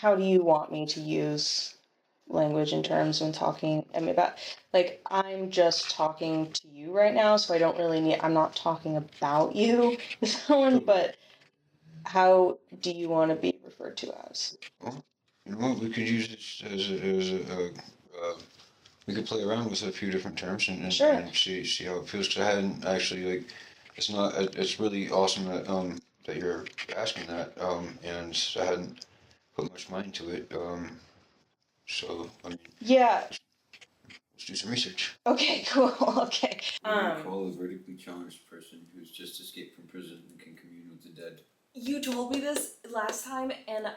how do you want me to use language in terms when talking? I mean, about like I'm just talking to you right now, so I don't really need. I'm not talking about you with someone, but how do you want to be referred to as? Well, you know what? We could use it we could play around with a few different terms Sure. and see how it feels. Because I hadn't actually like, it's not. It's really awesome that you're asking that and I hadn't put much mind to it. So I mean, Yeah. let's do some research. Okay. Cool. Okay. What do you call a vertically challenged person who's just escaped from prison and can commune with the dead? You told me this last time, and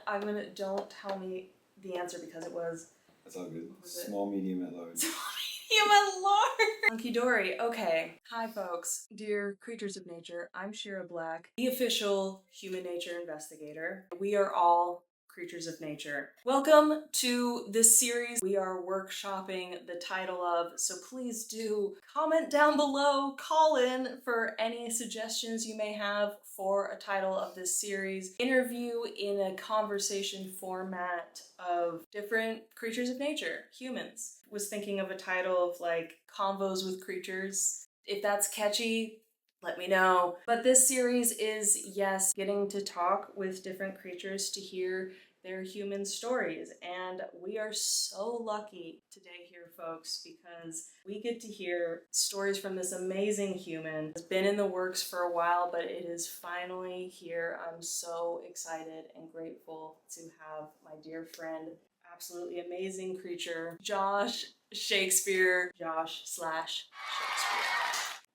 don't tell me the answer because it was. That's all good. Small, medium, at large. You at large. Hunky dory. Okay. Hi, folks. Dear creatures of nature, I'm Shira Black, the official human nature investigator. We are all creatures of nature. Welcome to this series we are workshopping the title of, so please do comment down below, call in for any suggestions you may have for a title of this series. Interview in a conversation format of different creatures of nature, humans. Was thinking of a title of like Convos with Creatures. If that's catchy, let me know. But this series is, yes, getting to talk with different creatures to hear their human stories. And we are so lucky today here, folks, because we get to hear stories from this amazing human. It's been in the works for a while, but it is finally here. I'm so excited and grateful to have my dear friend, absolutely amazing creature, Josh Shakespeare, Josh/Shakespeare.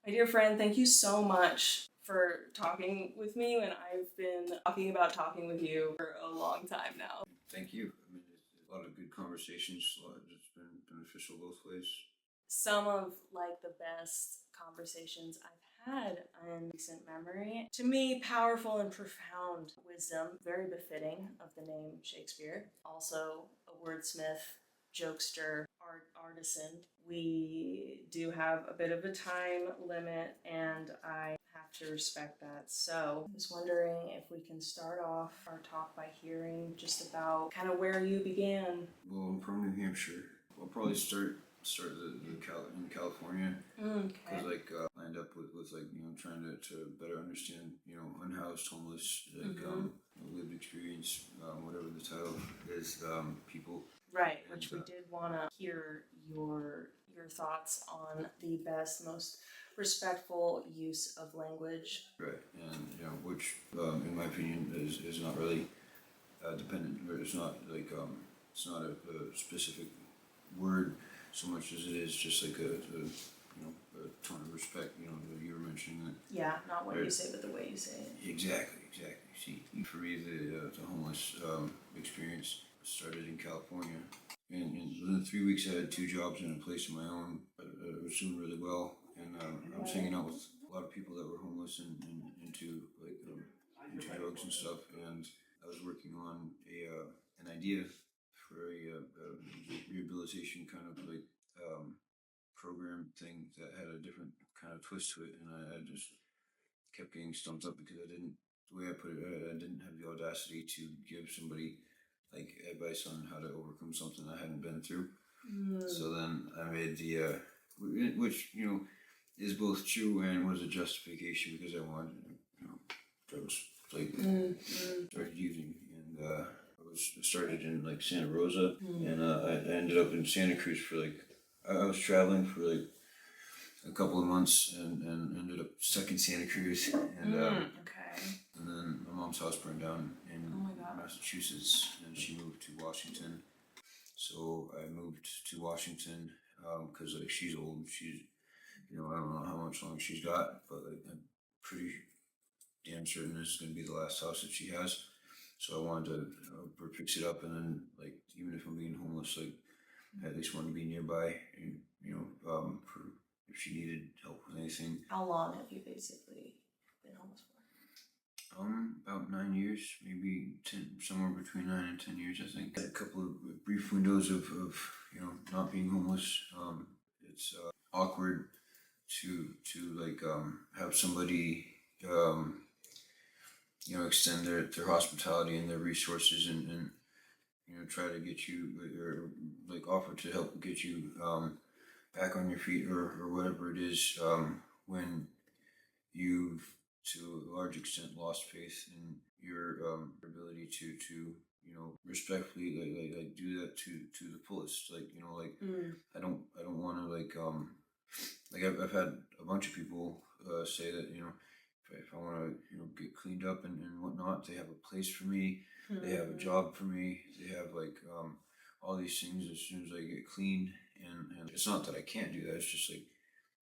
My dear friend, thank you so much for talking with me when I've been talking about talking with you for a long time now. Thank you. I mean, it's a lot of good conversations. It's been beneficial both ways. Some of like the best conversations I've had in recent memory. To me, powerful and profound wisdom, very befitting of the name Shakespeare. Also a wordsmith, jokester, artisan. We do have a bit of a time limit and I have to respect that. So I was wondering if we can start off our talk by hearing just about kind of where you began. Well, I'm from New Hampshire. I'll probably start in California because I end up with like trying to better understand unhoused, homeless, lived experience, whatever the title is, people. Right, which we did want to hear your thoughts on the best, most respectful use of language. Right, and which in my opinion is not really dependent. It's not like it's not a specific word so much as it is just like a tone of respect. You were mentioning that. Yeah, not what you say, but the way you say it. Exactly. See, for me, the homeless experience started in California, and within 3 weeks, I had 2 jobs and a place of my own. I was doing really well, and I was hanging out with a lot of people that were homeless and into into drugs and stuff, and I was working on an idea for a rehabilitation kind of like program thing that had a different kind of twist to it, and I just kept getting stumped up because the way I put it, I didn't have the audacity to give somebody like advice on how to overcome something I hadn't been through. So then I made which is both true and was a justification because I wanted drugs. Like started using, and I started in like Santa Rosa, and I ended up in Santa Cruz for like I was traveling for like a couple of months and ended up stuck in Santa Cruz, and Okay. and then my mom's house burned down in Massachusetts, and she moved to Washington. So I moved to Washington because like she's old. She's I don't know how much longer she's got, but like, I'm pretty damn certain this is going to be the last house that she has. So I wanted to fix it up, and then like even if I'm being homeless, like I at least want to be nearby, and for if she needed help with anything. How long have you basically been homeless for? About 9 years, maybe 10, somewhere between 9 and 10 years, I think. A couple of brief windows of not being homeless. It's awkward to like have somebody extend their hospitality and their resources and try to get you or like offer to help get you back on your feet or whatever it is when you've to a large extent lost faith in your ability to respectfully like do that to the fullest, like like I don't want to like I've had a bunch of people say that if I want to get cleaned up and whatnot, they have a place for me, they have a job for me, they have like all these things as soon as I get clean, and it's not that I can't do that, it's just like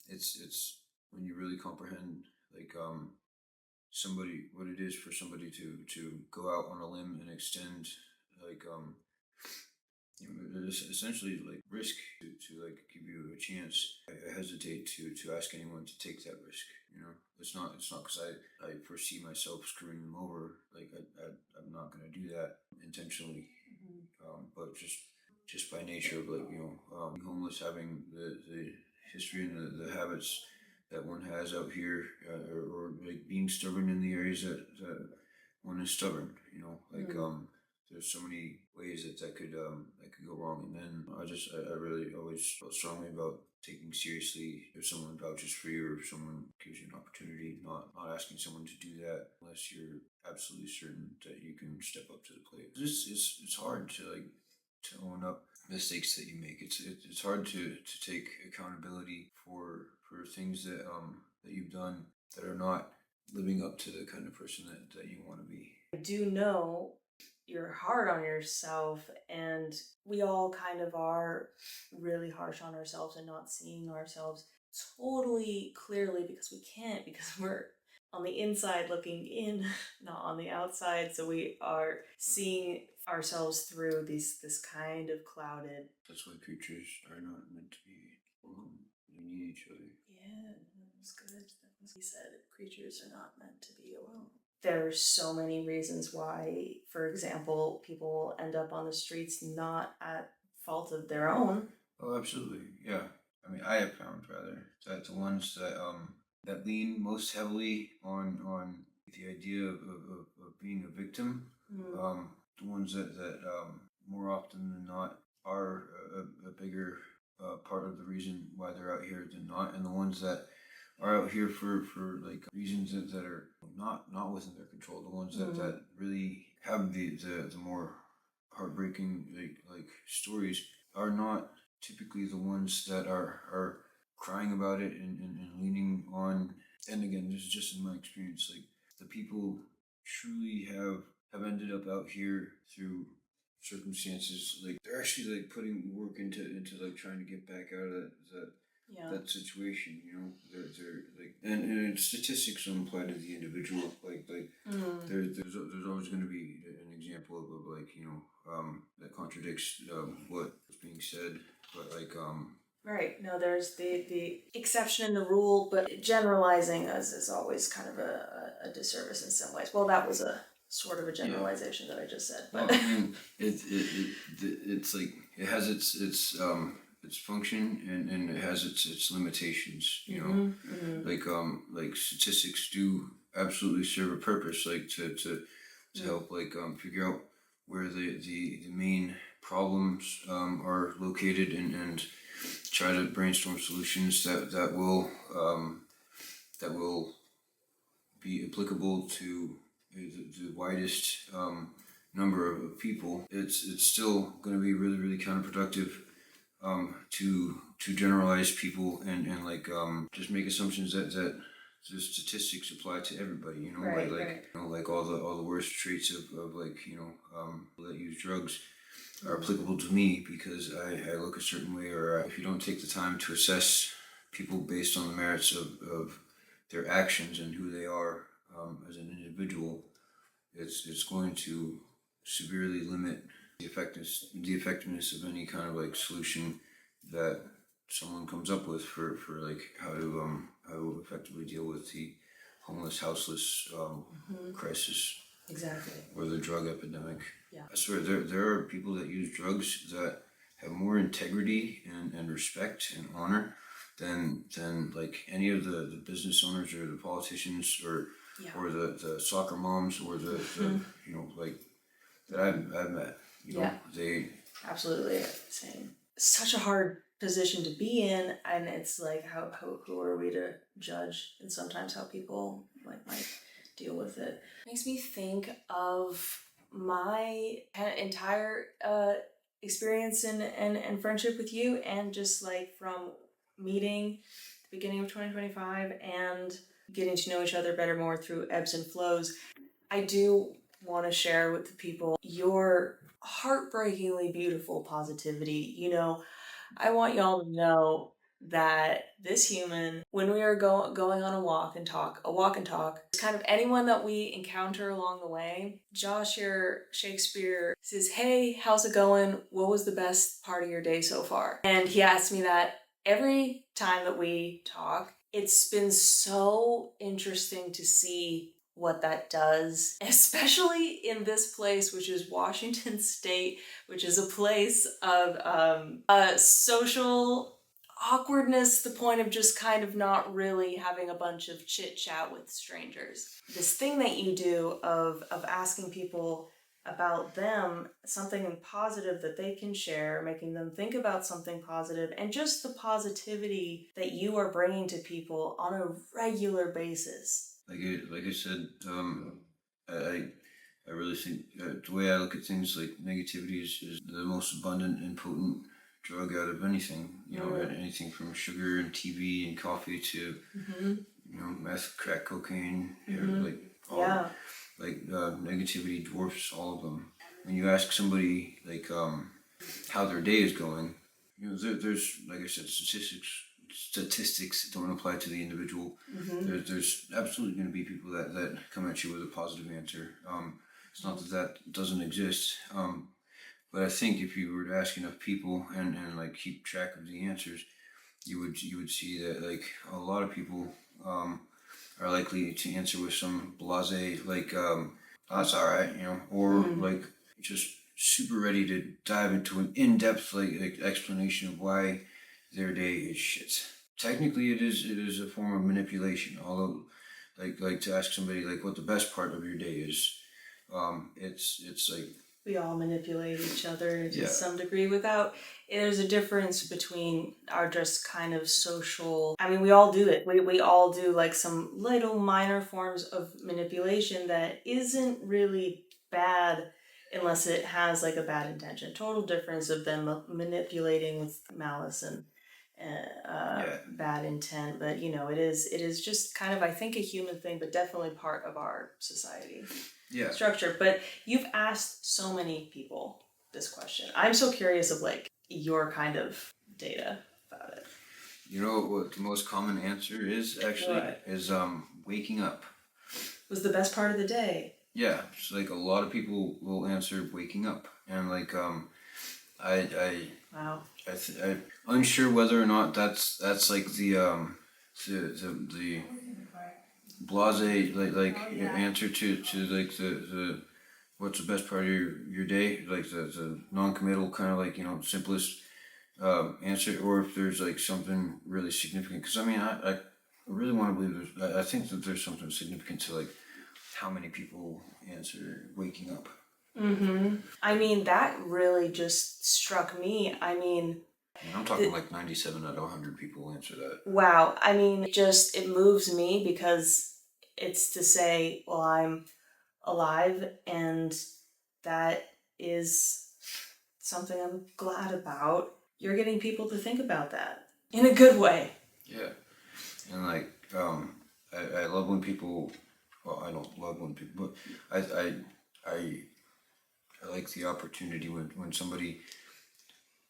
it's when you really comprehend like somebody what it is for somebody to go out on a limb and extend like essentially like risk to like give you a chance. I hesitate to ask anyone to take that risk. It's not because I foresee myself screwing them over. Like I'm not gonna do that intentionally. But just by nature of like being homeless, having the history and the habits that one has out here, or like being stubborn in the areas that one is stubborn. There's so many ways that could go wrong, and then I really always felt strongly about taking seriously if someone vouches for you or if someone gives you an opportunity, not asking someone to do that unless you're absolutely certain that you can step up to the plate. It's hard to own up mistakes that you make. It's hard to take accountability for things that you've done that are not living up to the kind of person that you want to be. I do know you're hard on yourself, and we all kind of are really harsh on ourselves and not seeing ourselves totally clearly because we can't, because we're on the inside looking in, not on the outside. So we are seeing ourselves through this kind of clouded. That's why creatures are not meant to be alone. They need each other. Yeah, that was good. He said creatures are not meant to be alone. There are so many reasons why, for example, people end up on the streets not at fault of their own. Oh, absolutely. Yeah. I mean, I have found rather that the ones that lean most heavily on the idea of being a victim, the ones that more often than not are a bigger part of the reason why they're out here than not, and the ones that are out here for like reasons that are not within their control, the ones that really have the more heartbreaking like stories are not typically the ones that are crying about it and leaning on. And again, this is just in my experience, like the people truly have ended up out here through circumstances, like they're actually like putting work into like trying to get back out of that situation. They're like, and statistics don't apply to the individual. There's always going to be an example of like that contradicts what's being said, but like Right. No, there's the exception in the rule, but generalizing is always kind of a disservice in some ways. Well, that was a sort of a generalization that I just said. But well, I mean, it's like it has its function and it has its limitations. Like statistics do absolutely serve a purpose, like to help like figure out where the main problems are located and try to brainstorm solutions that will be applicable to the widest number of people. It's still going to be really really counterproductive to generalize people and like just make assumptions that the statistics apply to everybody. Right, like all the worst traits of like people that use drugs are applicable to me because I look a certain way, or if you don't take the time to assess people based on the merits of their actions and who they are as an individual, it's going to severely limit the effectiveness of any kind of like solution that someone comes up with for like how to effectively deal with the homeless, houseless crisis. exactly. Or the drug epidemic. Yeah. I swear there are people that use drugs that have more integrity and respect and honor than like any of the business owners or the politicians or the soccer moms or the like that I've met. You know, they absolutely same. Such a hard position to be in, and it's like who are we to judge, and sometimes how people like might deal with it. Makes me think of my entire experience and friendship with you, and just like from meeting the beginning of 2025 and getting to know each other better more through ebbs and flows. I do want to share with the people your heartbreakingly beautiful positivity. You know, I want y'all to know that this human, when we are going on a walk and talk, it's kind of anyone that we encounter along the way. Josh here, Shakespeare, says, "Hey, how's it going? What was the best part of your day so far?" And he asks me that every time that we talk. It's been so interesting to see what that does, especially in this place, which is Washington State, which is a place of social awkwardness, the point of just kind of not really having a bunch of chit chat with strangers. This thing that you do of asking people about them, something positive that they can share, making them think about something positive, and just the positivity that you are bringing to people on a regular basis. Like I said, I really think the way I look at things, like negativity is the most abundant and potent drug out of anything. You know, anything from sugar and TV and coffee to you know, meth, crack, cocaine, like all negativity dwarfs all of them. When you ask somebody like how their day is going, you know, there's like I said, statistics don't apply to the individual. There's absolutely going to be people that come at you with a positive answer. It's not that doesn't exist. But I think if you were to ask enough people and like keep track of the answers, you would see that like a lot of people are likely to answer with some blasé like oh, that's all right, you know, or like just super ready to dive into an in-depth like explanation of why their day is shit. Technically, it is a form of manipulation. Although, like to ask somebody like what the best part of your day is, it's like we all manipulate each other to some degree without. There's a difference between our just kind of social. I mean, we all do it. We all do like some little minor forms of manipulation that isn't really bad unless it has like a bad intention. Total difference of them manipulating with malice and bad intent. But you know, it is just kind of, I think, a human thing, but definitely part of our society structure. But you've asked so many people this question. I'm so curious of like your kind of data about it. You know what the most common answer is actually? What? Is waking up. Was the best part of the day. Yeah, it's like a lot of people will answer waking up, and like wow. I'm unsure whether or not that's like the blase like answer to like the what's the best part of your day, like the non-committal kind of like, you know, simplest answer, or if there's like something really significant. Because I mean, I really want to believe I think that there's something significant to like how many people answer waking up. I mean, that really just struck me. I mean, I'm talking like 97 out of 100 people answer that. Wow. I mean, it moves me because it's to say, well, I'm alive, and that is something I'm glad about. You're getting people to think about that in a good way. Yeah. And like, I love when people, well, I don't love when people, but I like the opportunity when somebody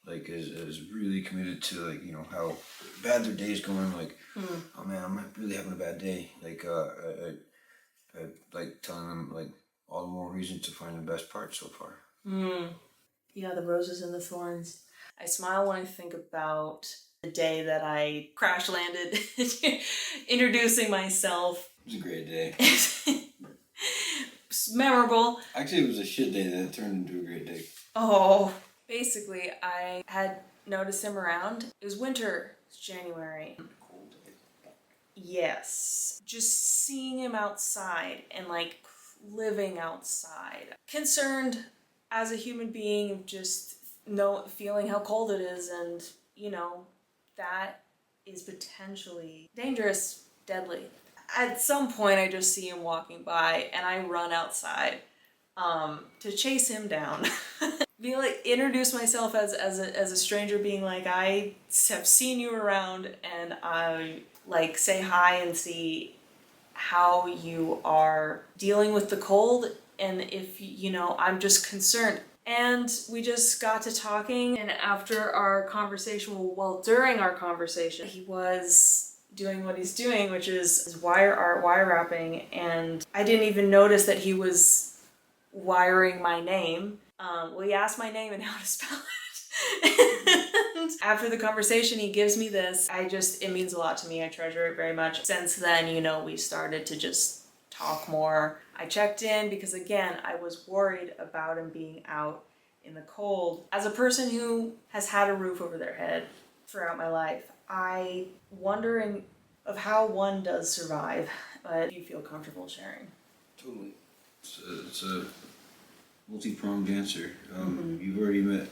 like is really committed to like, you know, how bad their day is going, like oh man, I'm really having a bad day, like I like telling them like all the more reason to find the best part so far. Yeah, the roses and the thorns. I smile when I think about the day that I crash landed introducing myself. It was a great day. It's memorable. Actually, it was a shit day that turned into a great day. Oh. Basically, I had noticed him around. It was winter. It's January. Cold day. Yes. Just seeing him outside and like living outside. Concerned as a human being, just feeling how cold it is, and that is potentially dangerous, deadly. At some point, I just see him walking by, and I run outside to chase him down. Be like, introduce myself as a stranger, being like, I have seen you around, and I like say hi and see how you are dealing with the cold, and if I'm just concerned. And we just got to talking, and after our conversation, well, during our conversation, he was doing what he's doing, which is wire wrapping, and I didn't even notice that he was wiring my name. Well, he asked my name and how to spell it. And after the conversation, he gives me this. It means a lot to me. I treasure it very much. Since then, we started to just talk more. I checked in because, again, I was worried about him being out in the cold. As a person who has had a roof over their head throughout my life, I wonder of how one does survive, but you feel comfortable sharing. Totally. It's a multi-pronged answer. You've already met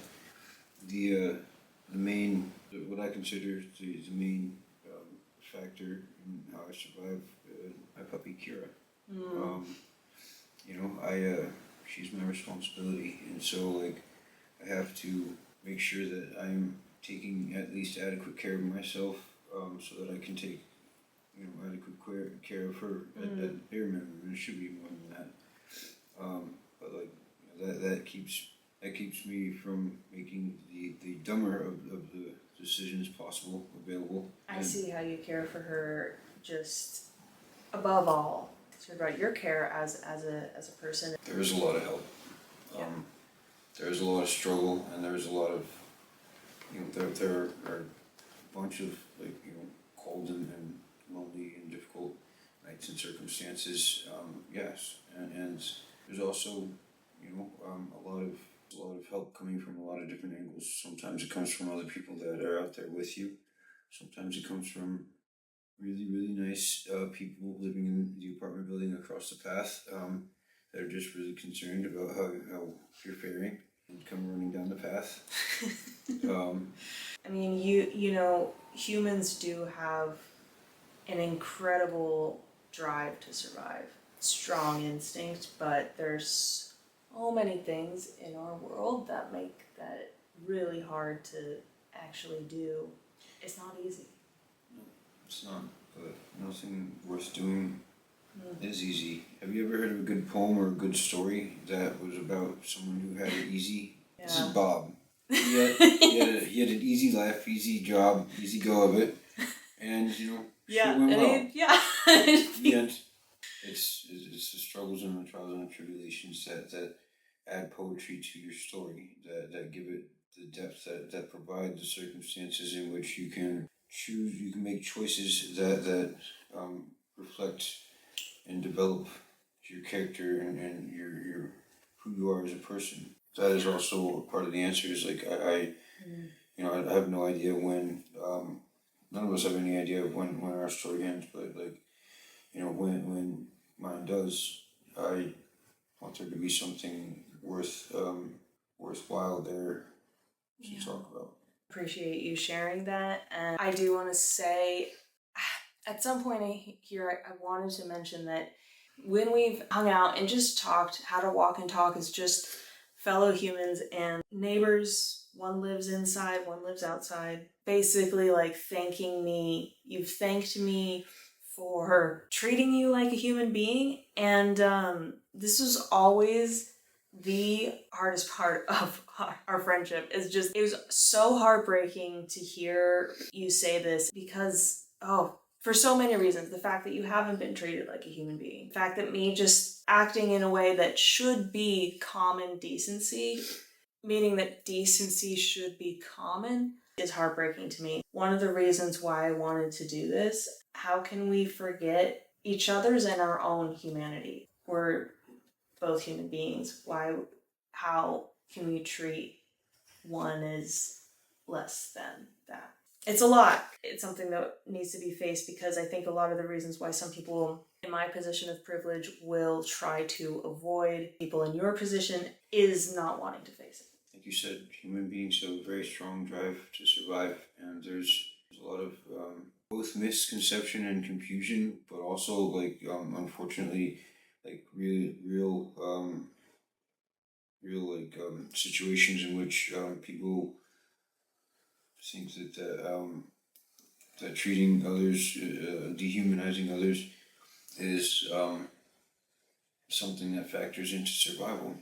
the main, what I consider the main factor in how I survive my puppy Kira. She's my responsibility, and so like I have to make sure that I'm taking at least adequate care of myself, so that I can take adequate care of her at the bare minimum. It should be more than that. But like that keeps me from making the dumber of the decisions possible available. I see how you care for her, just above all. It's about your care as a person. There is a lot of help. There is a lot of struggle, and there is a lot of there are a bunch of cold and lonely and difficult nights and circumstances. Yes, and there's also a lot of help coming from a lot of different angles. Sometimes it comes from other people that are out there with you. Sometimes it comes from really, really nice people living in the apartment building across the path, that are just really concerned about how you're faring and come running down the path. I mean, humans do have an incredible drive to survive, strong instinct, but there's so many things in our world that make that really hard to actually do. It's not easy. No, it's not. But nothing worth doing is easy. Have you ever heard of a good poem or a good story that was about someone who had it easy? Yeah. This is Bob. He had an easy life, easy job, easy go of it, and shit went well. And it's the struggles and the trials and the tribulations that add poetry to your story, that give it the depth, that provide the circumstances in which you can choose, you can make choices that reflect and develop your character and your who you are as a person. That is also part of the answer. Is like I have no idea when. None of us have any idea when our story ends, but like when mine does, I want there to be something worthwhile there to talk about. Appreciate you sharing that, and I do want to say, at some point here, I wanted to mention that when we've hung out and just talked how to walk and talk as just fellow humans and neighbors, one lives inside, one lives outside, basically like thanking me. You've thanked me for treating you like a human being, and this was always the hardest part of our friendship. It was so heartbreaking to hear you say this because, for so many reasons. The fact that you haven't been treated like a human being. The fact that me just acting in a way that should be common decency, meaning that decency should be common, is heartbreaking to me. One of the reasons why I wanted to do this, how can we forget each other's and our own humanity? We're both human beings. How can we treat one as less than that? It's a lot. It's something that needs to be faced because I think a lot of the reasons why some people in my position of privilege will try to avoid people in your position is not wanting to face it. Like you said, human beings have a very strong drive to survive, and there's a lot of both misconception and confusion, but also like unfortunately, like real situations in which people think that treating others, dehumanizing others, is something that factors into survival.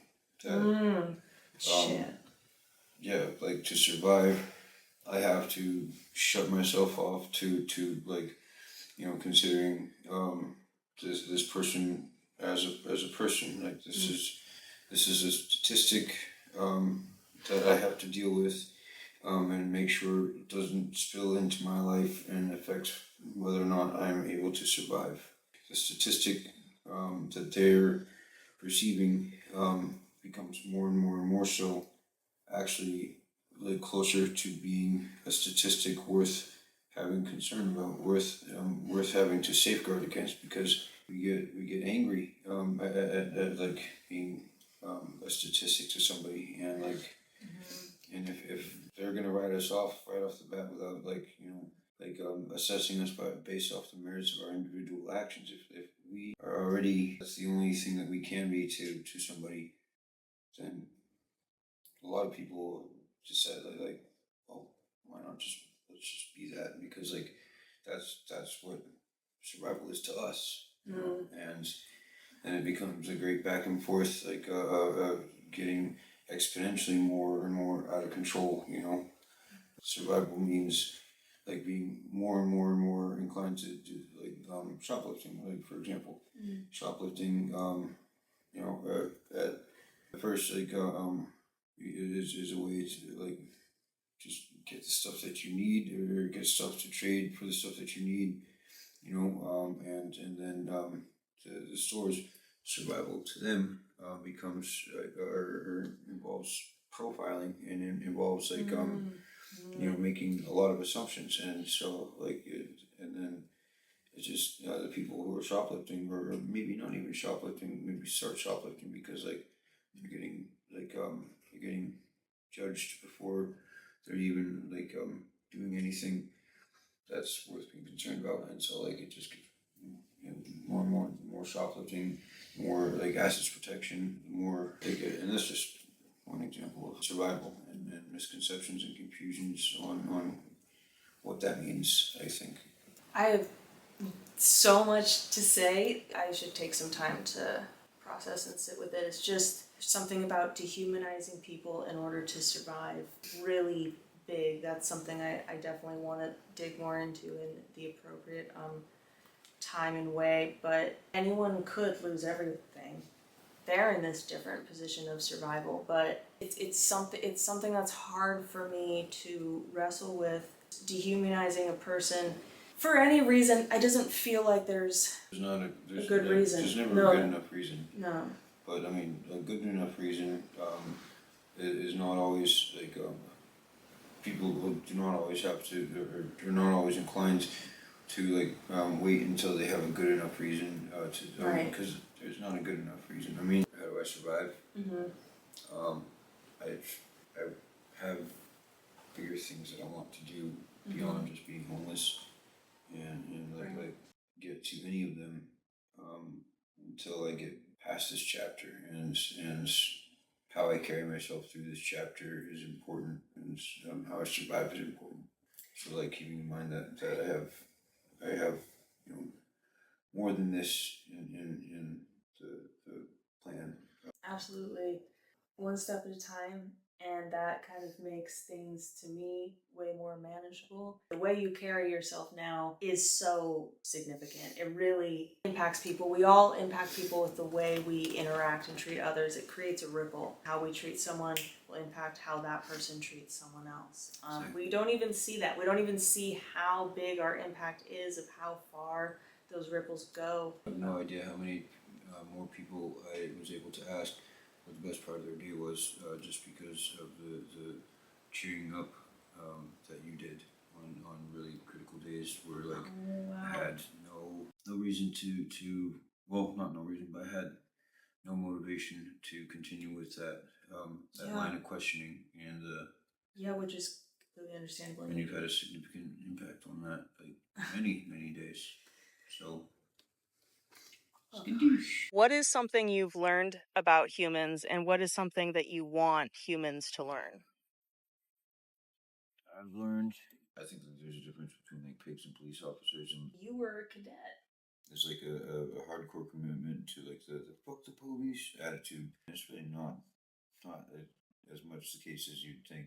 That Shit. yeah, like to survive, I have to shut myself off to like considering this person as a person. Like this is a statistic that I have to deal with, and make sure it doesn't spill into my life and affects whether or not I'm able to survive. The statistic that they're perceiving becomes more and more and more so actually like closer to being a statistic worth having concern about, worth having to safeguard against, because we get angry at like being a statistic to somebody, and like and if they're gonna write us off right off the bat without like assessing us based off the merits of our individual actions, if we are already that's the only thing that we can be to somebody, then a lot of people just said like, well, why not just let's just be that, because like that's what survival is to us, you know, and it becomes a great back and forth, like getting exponentially more and more out of control. You know, survival means like being more and more and more inclined to do like shoplifting, like for example, shoplifting. At first like is a way to like just get the stuff that you need, or get stuff to trade for the stuff that you need, you know, and then the store's survival to them becomes or involves profiling, and it involves like making a lot of assumptions, and so like and then it's just the people who are shoplifting, or maybe not even shoplifting, maybe start shoplifting because like you're getting you're getting judged before they're even like doing anything that's worth being concerned about, and so like it just gets more and more shoplifting, more like assets protection, more like, and that's just one example of survival, and misconceptions and confusions on what that means, I think. I have so much to say. I should take some time to process and sit with it. It's just something about dehumanizing people in order to survive really big. That's something I definitely want to dig more into in the appropriate time and way. But anyone could lose everything. They're in this different position of survival, but it's something that's hard for me to wrestle with. Dehumanizing a person for any reason, I doesn't feel like there's a good reason. There's never a good enough reason. No. But I mean, a good enough reason is not always like people do not always have to, or are not always inclined to like wait until they have a good enough reason to, Right. Because there's not a good enough reason. I mean, how do I survive? I have bigger things that I want to do beyond just being homeless, and like get to any of them until I get past this chapter, and how I carry myself through this chapter is important, and how I survive is important. So like keeping in mind that I have more than this in the plan. Absolutely. One step at a time, and that kind of makes things to me way more manageable. The way you carry yourself now is so significant. It really impacts people. We all impact people with the way we interact and treat others. It creates a ripple. How we treat someone will impact how that person treats someone else. We don't even see that. We don't even see how big our impact is, of how far those ripples go. I have no idea how many more people I was able to ask what the best part of their day was, just because of the cheering up that you did on really critical days where like Oh, wow. I had no reason to well, not no reason, but I had no motivation to continue with that Yeah. line of questioning, and Yeah, which is completely understandable. and you've had a significant impact on that, like many days. So What is something you've learned about humans, and what is something that you want humans to learn? I've learned. I think that there's a difference between like pigs and police officers, and You were a cadet. there's like a hardcore commitment to like the fuck the police attitude. It's really not as much the case as you'd think.